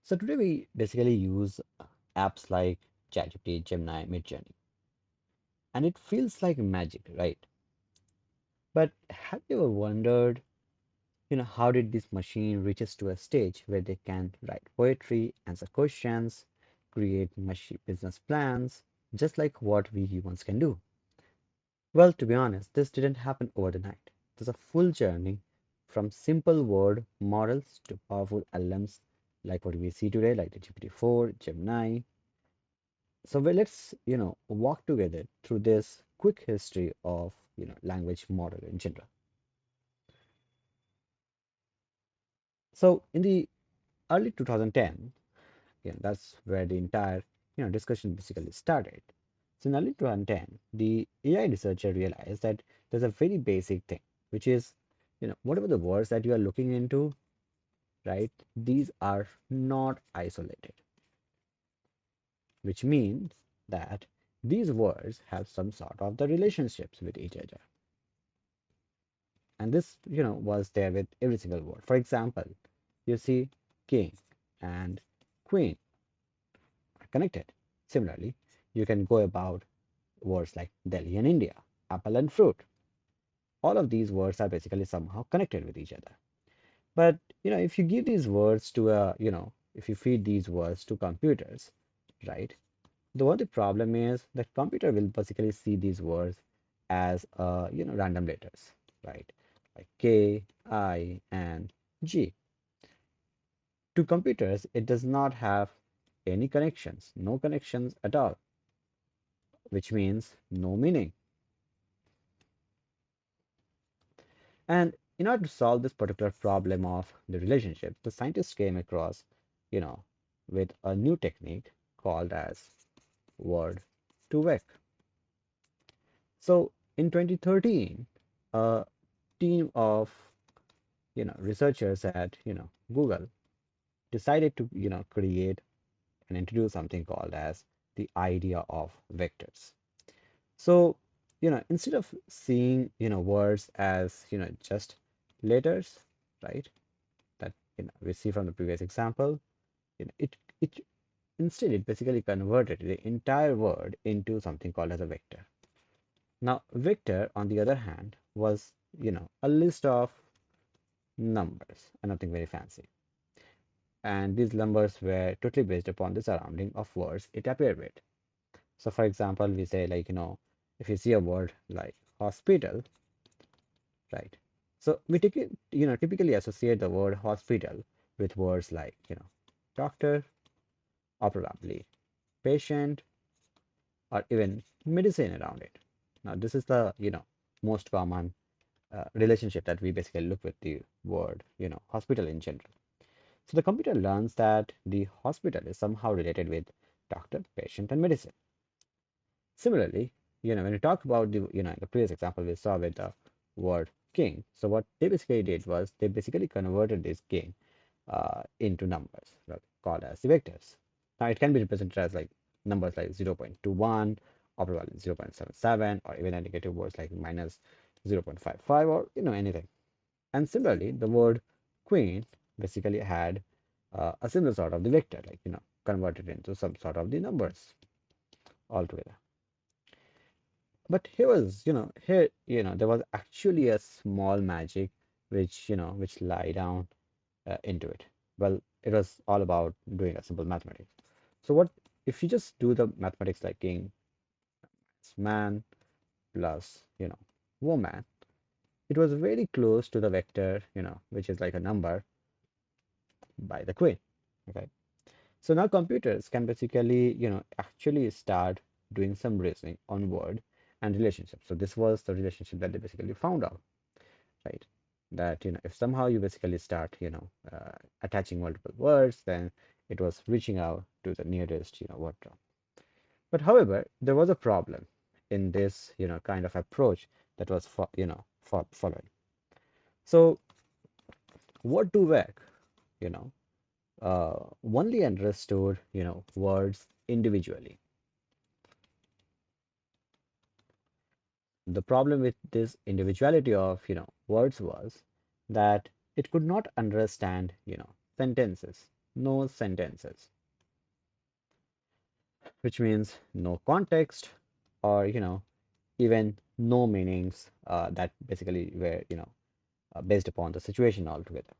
So today we basically use apps like ChatGPT, Gemini, Midjourney, and it feels like magic, right? But have you ever wondered, how did this machine reaches to a stage where they can write poetry, answer questions, create machine business plans, just like what we humans can do? Well, to be honest, this didn't happen over the night. It was a full journey from simple word models to powerful LLMs like what we see today, like the GPT-4, Gemini. So let's, walk together through this quick history of, language model in general. So in the early 2010, that's where the entire, discussion basically started. So in early 2010, the AI researcher realized that there's a very basic thing, which is, whatever the words that you are looking into, right? These are not isolated, which means that these words have some sort of the relationships with each other. And this, was there with every single word. For example, you see king and queen are connected. Similarly, you can go about words like Delhi and India, apple and fruit. All of these words are basically somehow connected with each other. But if you give these words to if you feed these words to computers, right? The only problem is that computer will basically see these words as random letters, right? Like K, I, and G. To computers, it does not have any connections, no connections at all, which means no meaning. And in order to solve this particular problem of the relationship, the scientists came across, you know, with a new technique called as word to vec. So in 2013, a team of researchers at Google decided to create and introduce something called as the idea of vectors. So instead of seeing words as just letters, right? That we see from the previous example, it instead it basically converted the entire word into something called as a vector. Now vector on the other hand was a list of numbers and nothing very fancy, and these numbers were totally based upon the surrounding of words it appeared with. So for example, we say like if you see a word like hospital, right? So we take it, typically associate the word hospital with words like doctor, or probably patient, or even medicine around it. Now this is the most common relationship that we basically look with the word hospital in general. So the computer learns that the hospital is somehow related with doctor, patient, and medicine. Similarly, when we talk about the the previous example we saw with the word king, so what they basically did was they basically converted this king into numbers, right, called as the vectors. Now it can be represented as like numbers like 0.21 or probably 0.77 or even a negative words like minus 0.55 or anything. And similarly, the word queen basically had a similar sort of the vector, like converted into some sort of the numbers altogether. But there was actually a small magic which which lie down into it. Well, it was all about doing a simple mathematics. So what if you just do the mathematics like king man plus woman? It was very close to the vector, which is like a number by the queen. Okay. So now computers can basically, actually start doing some reasoning on word and relationship. So this was the relationship that they basically found out, right? That if somehow you basically start attaching multiple words, then it was reaching out to the nearest word drop. But however, there was a problem in this kind of approach that was following. So what do work, you know only understood words individually. The problem with this individuality of words was that it could not understand sentences. no sentences, which means no context or, even no meanings that basically were, based upon the situation altogether.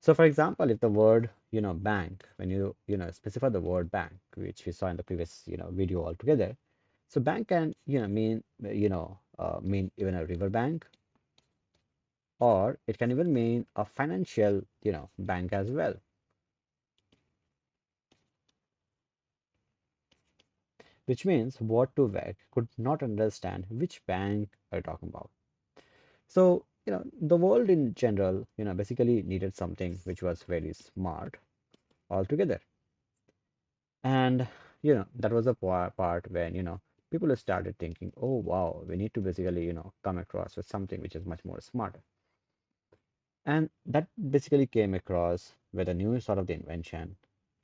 So for example, if the word, bank, when you specify the word bank, which we saw in the previous, video altogether, so bank can, mean even a river bank, or it can even mean a financial, bank as well, which means what to Vec could not understand which bank are talking about. So, the world in general, basically needed something which was very smart altogether. And, that was the part when, people started thinking, oh, wow, we need to basically, come across with something which is much more smarter. And that basically came across with a new sort of the invention,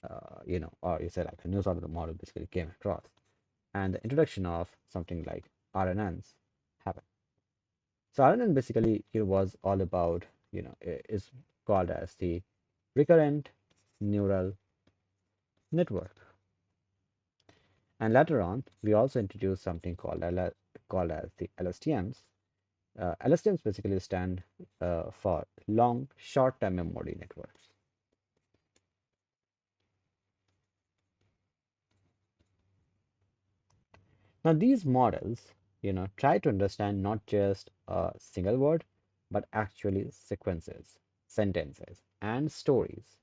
or you say like a new sort of the model basically came across. And the introduction of something like RNNs happened. So RNN basically it was all about, is called as the recurrent neural network. And later on, we also introduced something called as the LSTMs. LSTMs basically stand for long short-term memory networks. Now these models, try to understand not just a single word, but actually sequences, sentences, and stories.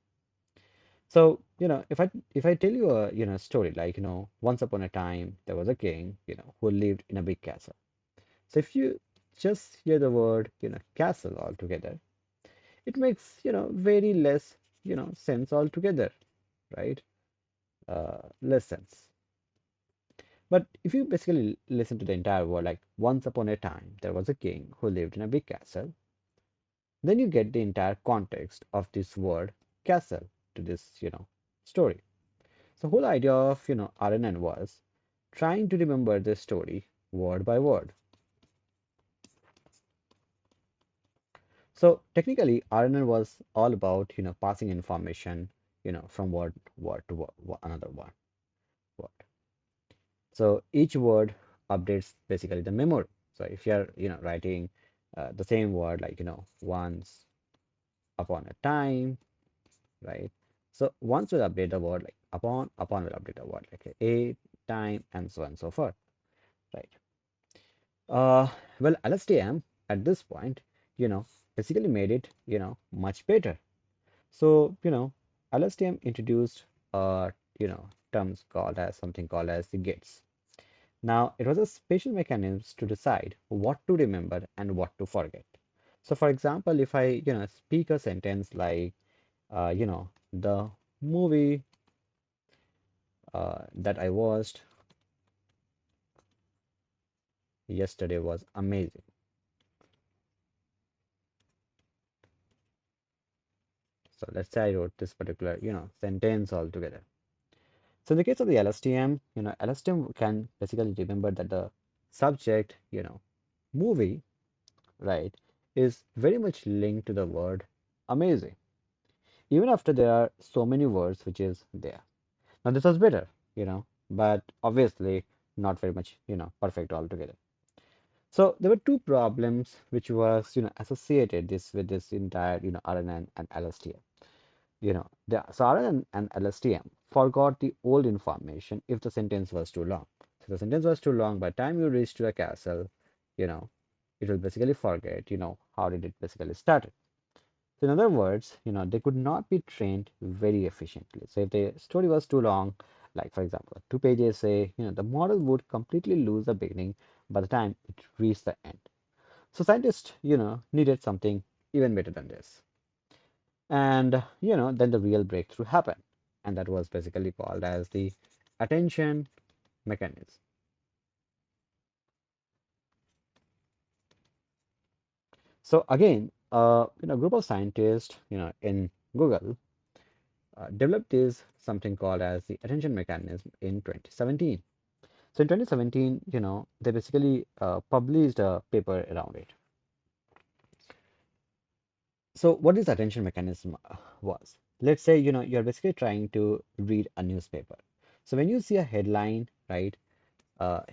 So, if I tell you a, story like, once upon a time there was a king, who lived in a big castle. So if you just hear the word, castle altogether, it makes, very less, sense altogether, right? Less sense. But if you basically listen to the entire word, like once upon a time there was a king who lived in a big castle, then you get the entire context of this word castle to this, story. So the whole idea of, RNN was trying to remember the story word by word. So technically, RNN was all about, passing information, from word to another word. So each word updates basically the memory. So if you're, writing the same word like, once upon a time, right? So once will update the word like upon will update the word like a time and so on and so forth, right? Uh, well, LSTM at this point, basically made it, much better. So, LSTM introduced, terms called as something called as the gates. Now, it was a special mechanism to decide what to remember and what to forget. So, for example, if I, speak a sentence like, the movie that I watched yesterday was amazing. So let's say I wrote this particular, sentence altogether. So in the case of the LSTM, LSTM can basically remember that the subject, movie, right, is very much linked to the word amazing, even after there are so many words which is there. Now this was better, but obviously not very much, perfect altogether. So there were two problems which was, associated this with this entire, RNN and LSTM. So RNN and LSTM forgot the old information if the sentence was too long. So the sentence was too long, by the time you reach to a castle, you know, it will basically forget, how did it basically started. So in other words, they could not be trained very efficiently. So if the story was too long, like for example, 2 pages, say, the model would completely lose the beginning by the time it reached the end. So scientists, needed something even better than this. And, then the real breakthrough happened. And that was basically called as the attention mechanism. So again, group of scientists, in Google developed this something called as the attention mechanism in 2017. So in 2017, they basically published a paper around it. So what this attention mechanism was? let's say, you're basically trying to read a newspaper. So when you see a headline, right,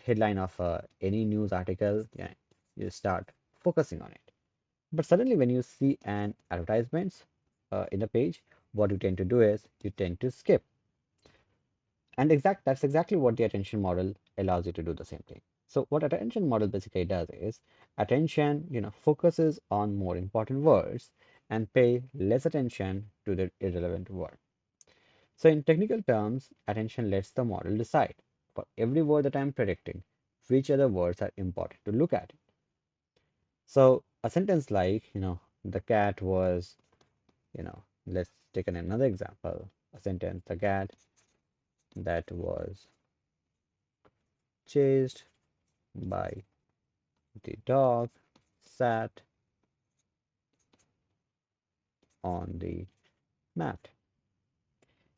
headline of any news article, yeah, you start focusing on it. But suddenly when you see an advertisement in a page, what you tend to do is you tend to skip. And that's exactly what the attention model allows you to do the same thing. So what attention model basically does is attention, focuses on more important words and pay less attention to the irrelevant word. So in technical terms, attention lets the model decide for every word that I'm predicting, which other words are important to look at. So a sentence like, the cat was, let's take another example. A sentence, the cat that was chased by the dog sat on the mat.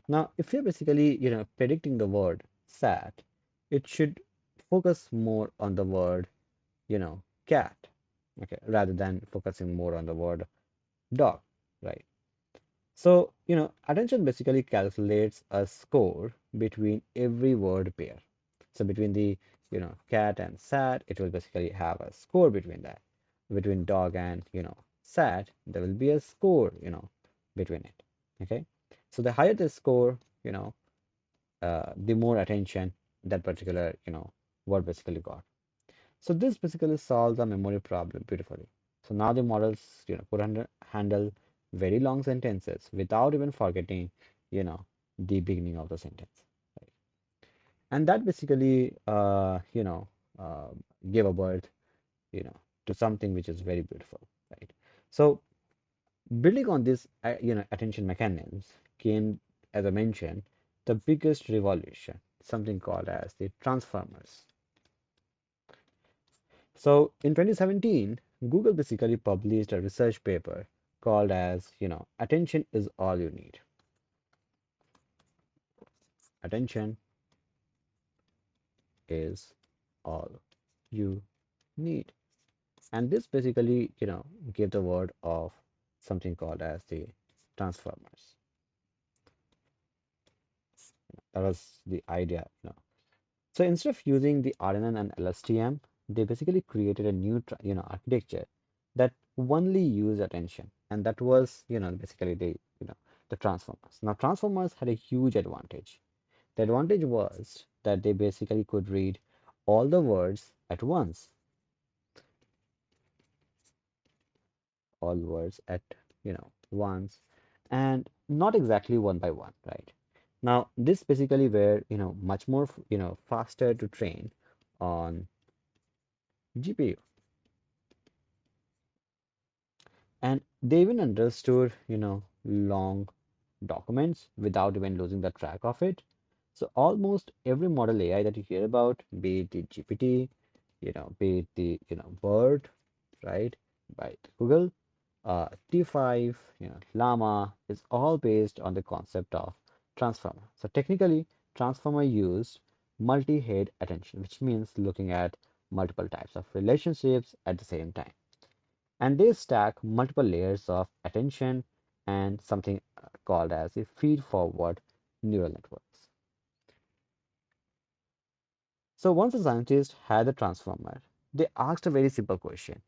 Now, if you're basically, predicting the word sat, it should focus more on the word, cat, okay, rather than focusing more on the word dog, right? So, attention basically calculates a score between every word pair. So between the, cat and sat, it will basically have a score between that. Between dog and, sat, there will be a score, between it. Okay. So the higher the score, the more attention that particular, word basically got. So this basically solves the memory problem beautifully. So now the models, could handle very long sentences without even forgetting, the beginning of the sentence. Right? And that basically, uh, gave a birth, you know, to something which is very beautiful, right? So building on this, attention mechanisms came, as I mentioned, the biggest revolution, something called as the transformers. So in 2017, Google basically published a research paper called as, attention is all you need. Attention is all you need. And this basically, gave the word of something called as the transformers. That was the idea, So instead of using the RNN and LSTM, they basically created a new, architecture that only used attention, and that was, basically the transformers. Now, transformers had a huge advantage. The advantage was that they basically could read all the words at once, all words at, once, and not exactly one by one, right? Now, this basically were, much more, faster to train on GPU. And they even understood, long documents without even losing the track of it. So almost every model AI that you hear about, be it the GPT, be it the, BERT, right, by Google, T5, Llama, is all based on the concept of transformer. So technically, transformer used multi-head attention, which means looking at multiple types of relationships at the same time, and they stack multiple layers of attention and something called as a feed-forward neural networks. So once the scientists had the transformer, they asked a very simple question.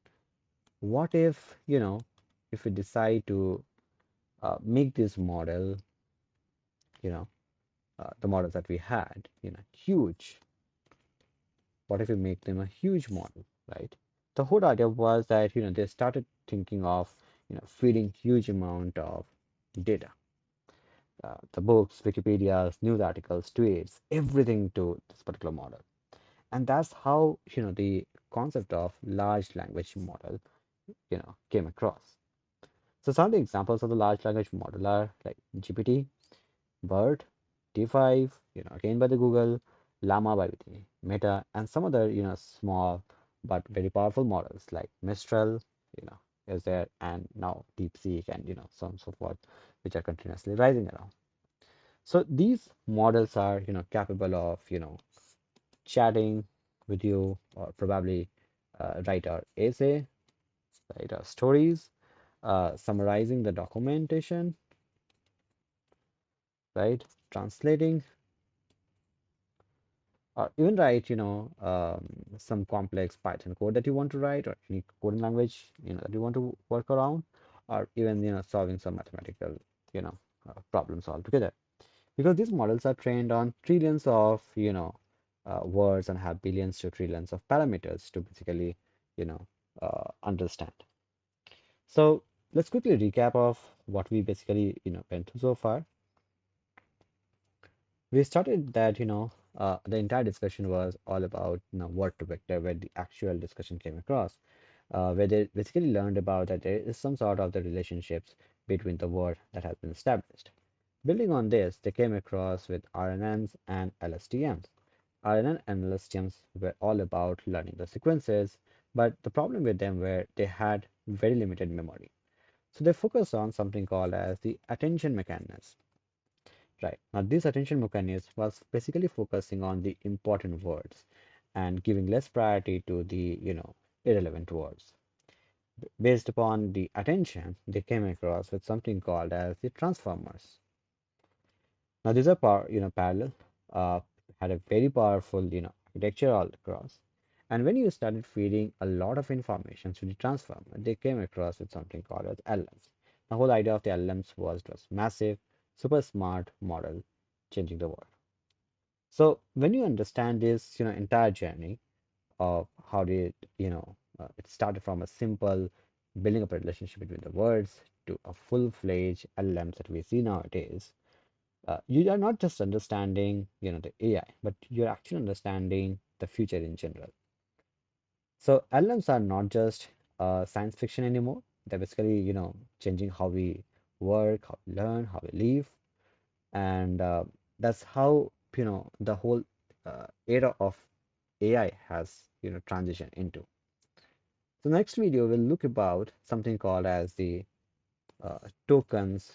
What if, if we decide to make this model, you know, the models that we had, huge? What if we make them a huge model, right? The whole idea was that, they started thinking of, feeding huge amount of data, the books, Wikipedia's, news articles, tweets, everything to this particular model. And that's how, the concept of large language model, came across. So some of the examples of the large language model are like GPT, BERT, T5, again by the Google, Llama by the Meta, and some other, small but very powerful models like Mistral, is there, and now DeepSeek, and so on and so forth, which are continuously rising around. So these models are, capable of, chatting with you, or probably write our essay, write our stories, summarizing the documentation, right? Translating or even write, some complex Python code that you want to write or any coding language, that you want to work around, or even, solving some mathematical, problems altogether. Because these models are trained on trillions of, words and have billions to trillions of parameters to basically, you know, understand. So let's quickly recap of what we basically, went through so far. We started that, the entire discussion was all about, word to vector, where the actual discussion came across, where they basically learned about that there is some sort of the relationships between the word that has been established. Building on this, they came across with RNNs and LSTMs. RNN and LSTMs were all about learning the sequences, but the problem with them were they had very limited memory. So they focused on something called as the attention mechanism. Right. Now, this attention mechanism was basically focusing on the important words and giving less priority to the, irrelevant words. Based upon the attention, they came across with something called as the transformers. Now, these are parallel, uh, had a very powerful, architecture all across. And when you started feeding a lot of information to the transformer, they came across with something called as LLMs. The whole idea of the LLMs was it was massive, super smart model changing the world. So when you understand this, entire journey of how did, it started from a simple building up a relationship between the words to a full-fledged LLMs that we see nowadays, you are not just understanding, the AI, but you're actually understanding the future in general. So LLMs are not just science fiction anymore. They're basically, changing how we work, how we learn, how we live, and that's how the whole era of AI has transitioned into. So next video will look about something called as the tokens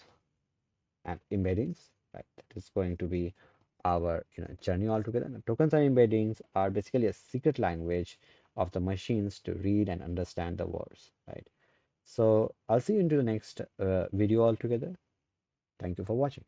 and embeddings. Right, that is going to be our journey altogether. And tokens and embeddings are basically a secret language of the machines to read and understand the words. Right. So I'll see you into the next video altogether. Thank you for watching.